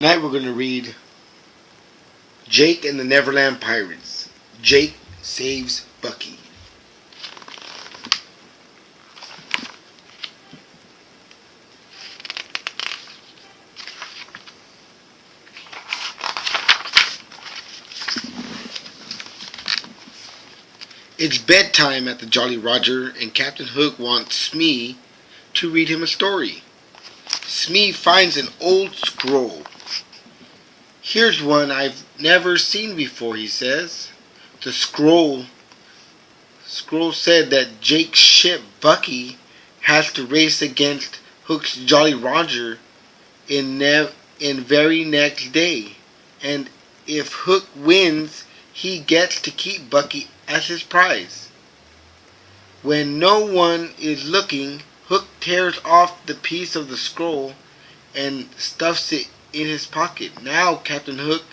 Tonight we're going to read Jake and the Neverland Pirates. Jake saves Bucky. It's bedtime at the Jolly Roger, and Captain Hook wants Smee to read him a story. Smee finds an old scroll. "Here's one I've never seen before," he says. The scroll said that Jake's ship Bucky has to race against Hook's Jolly Roger in very next day, and if Hook wins, he gets to keep Bucky as his prize. When no one is looking, Hook tears off the piece of the scroll and stuffs it in his pocket. "Now, Captain Hook,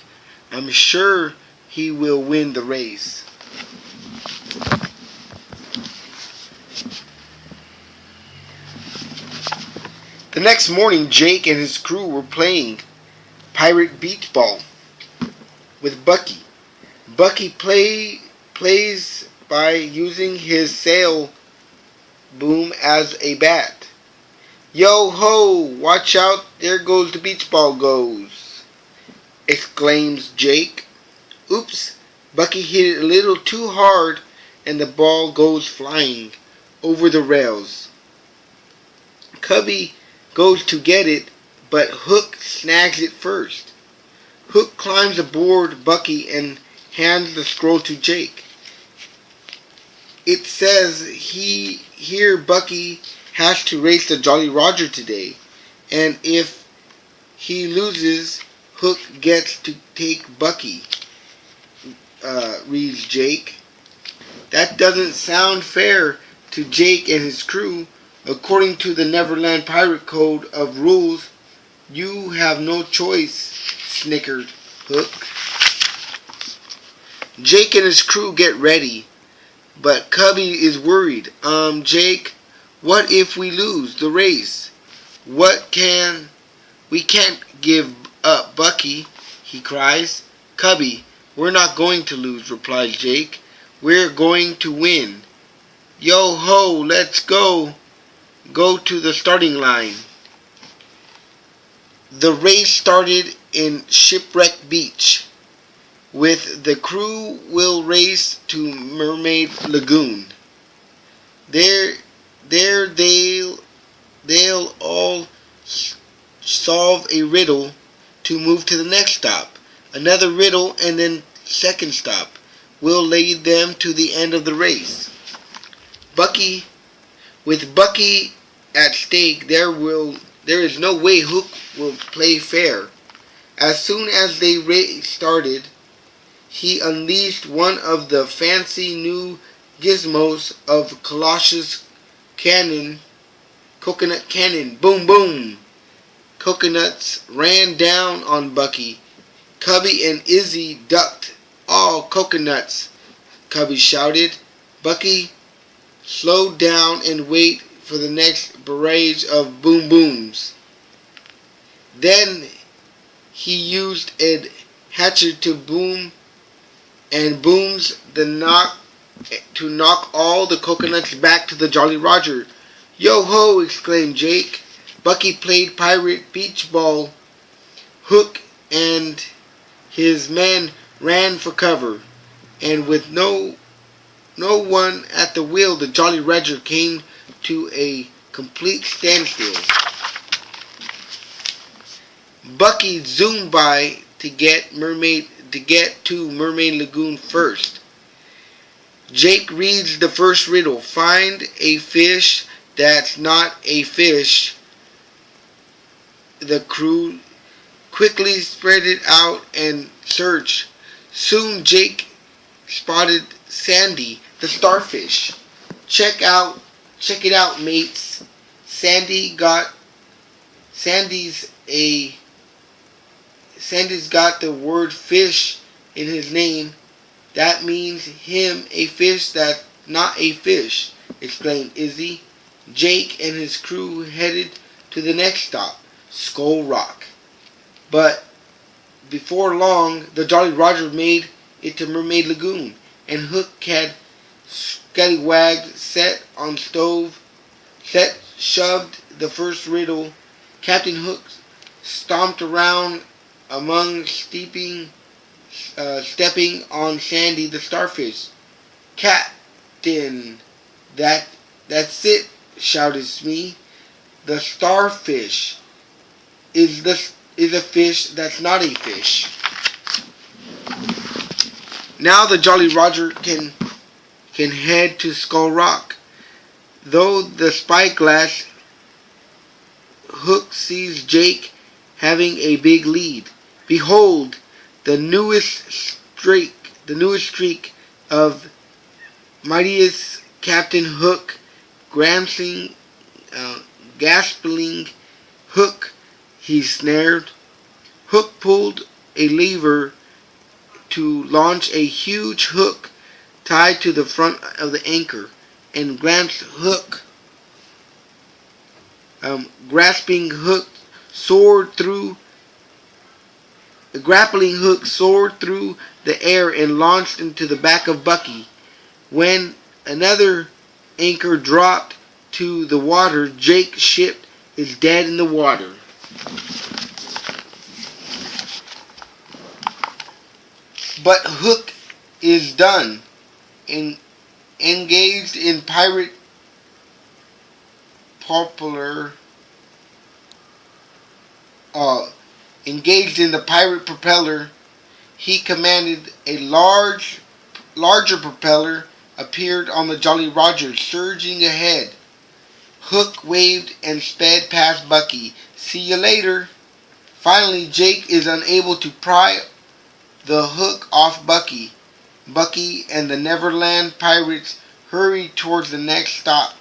I'm sure he will win the race." The next morning, Jake and his crew were playing pirate beach ball with Bucky. Bucky plays by using his sail boom as a bat. "Yo ho, watch out, there goes the beach ball goes," exclaims Jake. Oops, Bucky hit it a little too hard and the ball goes flying over the rails. Cubby goes to get it, but Hook snags it first. Hook climbs aboard Bucky and hands the scroll to Jake. It says here Bucky has to race the Jolly Roger today, and if he loses, Hook gets to take Bucky, reads Jake. That doesn't sound fair to Jake and his crew. According to the Neverland Pirate Code of Rules, you have no choice, snickered Hook. Jake and his crew get ready, but Cubby is worried. Jake, what if we lose the race? We can't give up Bucky," he cries. "Cubby, we're not going to lose," replies Jake. "We're going to win. Yo ho, let's go. Go to the starting line." The race started in Shipwreck Beach, with the crew will race to Mermaid Lagoon. There they'll all solve a riddle to move to the next stop. Another riddle and then second stop will lead them to the end of the race. With Bucky at stake, there is no way Hook will play fair. As soon as the race started, he unleashed one of the fancy new gizmos of Colossus Coconut Cannon. Boom, boom! Coconuts ran down on Bucky. Cubby and Izzy ducked. "All coconuts!" Cubby shouted. Bucky slowed down and waited for the next barrage of boom booms. Then he used a hatchet to booms to knock all the coconuts back to the Jolly Roger. "Yo ho!" exclaimed Jake. Bucky played pirate beach ball. Hook and his men ran for cover, and with no one at the wheel, the Jolly Roger came to a complete standstill. Bucky zoomed by to get to Mermaid Lagoon first. Jake reads the first riddle. "Find a fish that's not a fish." The crew quickly spread it out and searched. Soon Jake spotted Sandy, the starfish. Check it out, mates. Sandy's got the word fish in his name. That means him a fish that's not a fish, exclaimed Izzy. Jake and his crew headed to the next stop, Skull Rock. But before long, the Jolly Roger made it to Mermaid Lagoon, and Hook had scallywagged, shoved the first riddle. Captain Hook stomped around among stepping on Sandy the starfish. Captain, that's it, shouted Smee. The starfish is a fish that's not a fish. Now the Jolly Roger can head to Skull Rock. Though the spyglass, Hook sees Jake having a big lead. Behold, the newest streak of mightiest Captain Hook, gasping Hook. He snared. Hook pulled a lever to launch a huge hook tied to the front of the anchor, and grappling hook soared through the air and launched into the back of Bucky. When another anchor dropped to the water, Jake's ship is dead in the water. But Hook is done, engaged in pirate propeller. He commanded a larger propeller appeared on the Jolly Roger, surging ahead. Hook waved and sped past Bucky. See you later. Finally, Jake is unable to pry the hook off Bucky. Bucky and the Neverland pirates hurry towards the next stop,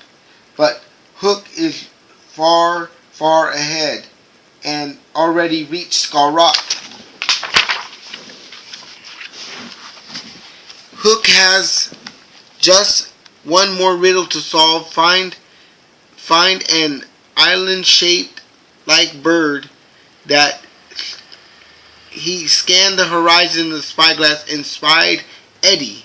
but Hook is far, far ahead and already reached Skull Rock. Hook has just one more riddle to solve. Find an island-shaped like bird that he scanned the horizon in the spyglass and spied Eddie.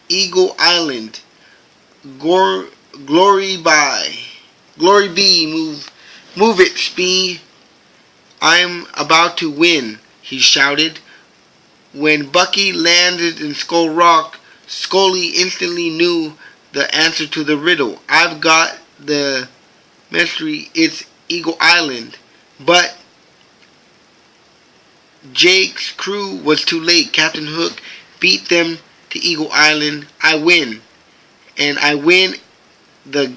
Eagle Island. Glory be. Move it, Smee. I'm about to win, he shouted. When Bucky landed in Skull Rock, Scully instantly knew the answer to the riddle. I've got the mystery. It's Eagle Island. But Jake's crew was too late. Captain Hook beat them to Eagle Island. I win. And I win the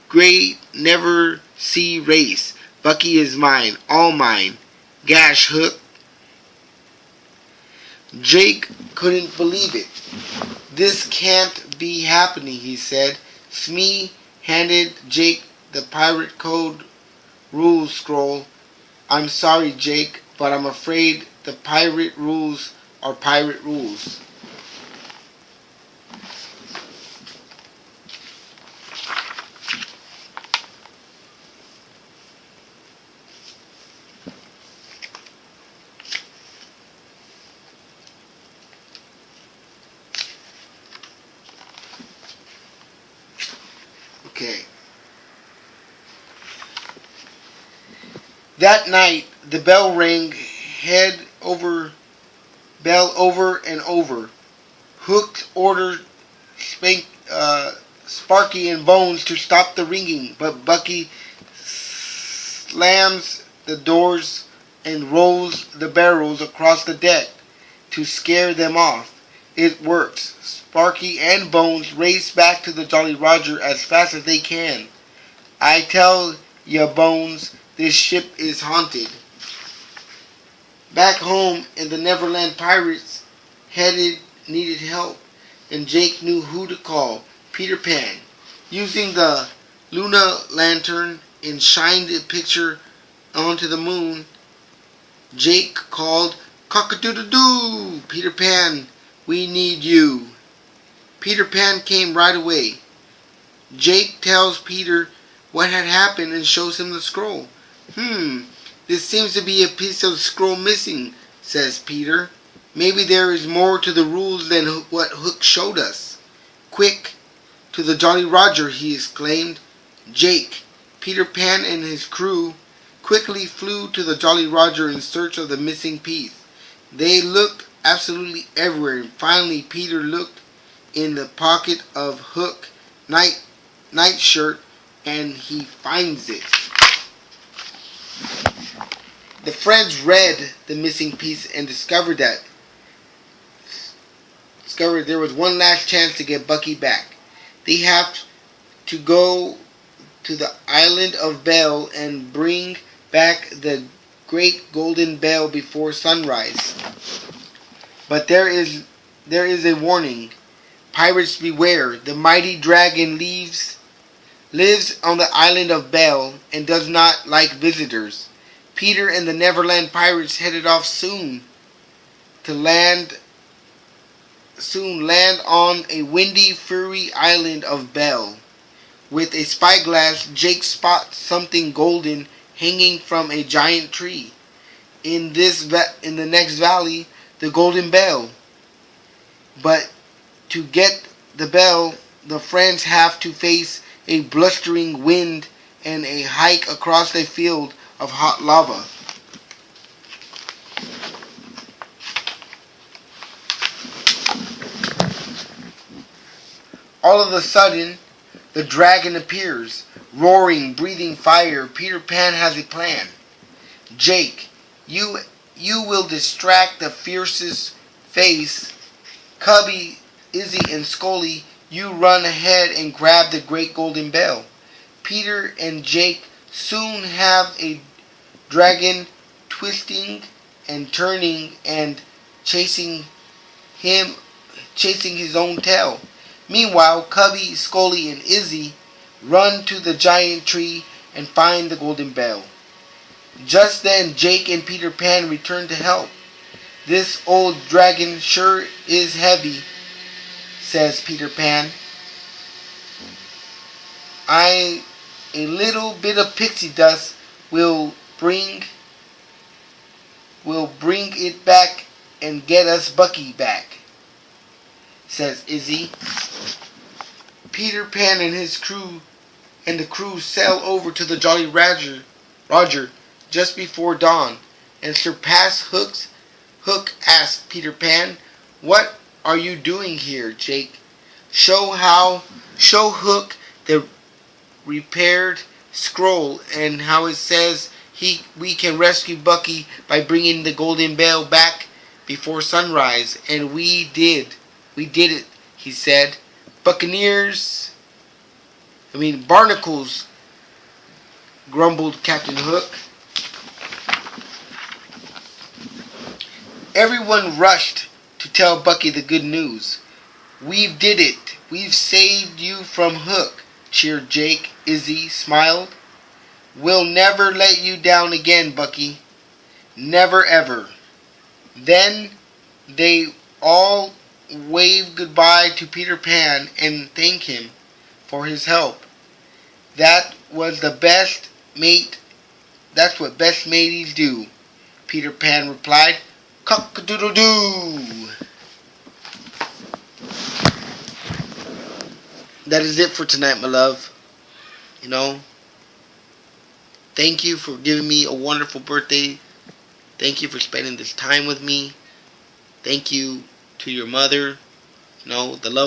great never see race. Bucky is mine. All mine. Gash, Hook. Jake couldn't believe it. This can't be happening, he said. Smee handed Jake the pirate code rules scroll. I'm sorry, Jake, but I'm afraid the pirate rules are pirate rules. Okay. That night, the bell rang, bell over and over. Hook ordered Sparky and Bones to stop the ringing, but Bucky slams the doors and rolls the barrels across the deck to scare them off. It works. Sparky and Bones race back to the Jolly Roger as fast as they can. I tell ya, Bones, this ship is haunted. Back home in the Neverland, pirates needed help, and Jake knew who to call. Peter Pan. Using the Luna lantern and shined the picture onto the moon, Jake called, "Cock-a-doodle-doo! Peter Pan, we need you." Peter Pan came right away. Jake tells Peter what had happened and shows him the scroll. This seems to be a piece of the scroll missing, says Peter. Maybe there is more to the rules than what Hook showed us. Quick, to the Jolly Roger, he exclaimed. Jake, Peter Pan, and his crew quickly flew to the Jolly Roger in search of the missing piece. They looked absolutely everywhere, and finally Peter looked in the pocket of Hook's nightshirt, and he finds it. The friends read the missing piece and discovered there was one last chance to get Bucky back. They have to go to the island of Belle and bring back the great golden bell before sunrise. But there is a warning. Pirates beware. The mighty dragon lives on the island of Belle and does not like visitors. Peter and the Neverland pirates headed off soon land on a windy, furry island of Belle. With a spyglass, Jake spots something golden hanging from a giant tree. In the next valley, the golden bell. But to get the bell, the friends have to face a blustering wind and a hike across a field of hot lava. All of a sudden, the dragon appears, roaring, breathing fire. Peter Pan has a plan. Jake, you will distract the fiercest face. Cubby, Izzy, and Scully, you run ahead and grab the great golden bell. Peter and Jake soon have a dragon twisting and turning and chasing his own tail. Meanwhile, Cubby, Scully, and Izzy run to the giant tree and find the golden bell. Just then, Jake and Peter Pan return to help. This old dragon sure is heavy, says Peter Pan. A little bit of pixie dust will bring it back and get us Bucky back, says Izzy. Peter Pan and the crew sail over to the Jolly Roger just before dawn and surpass Hook asks Peter Pan, "What are you doing here, Jake?" Show Hook the repaired scroll and how it says we can rescue Bucky by bringing the golden bell back before sunrise, and we did it, he said. Barnacles, grumbled Captain Hook. Everyone rushed to tell Bucky the good news. "We did it. We've saved you from Hook," cheered Jake. Izzy smiled. "We'll never let you down again, Bucky. Never ever." Then they all waved goodbye to Peter Pan and thanked him for his help. That's what best mateys do, Peter Pan replied. Cock-a-doodle-doo. That is it for tonight, my love. Thank you for giving me a wonderful birthday. Thank you for spending this time with me. Thank you to your mother. The love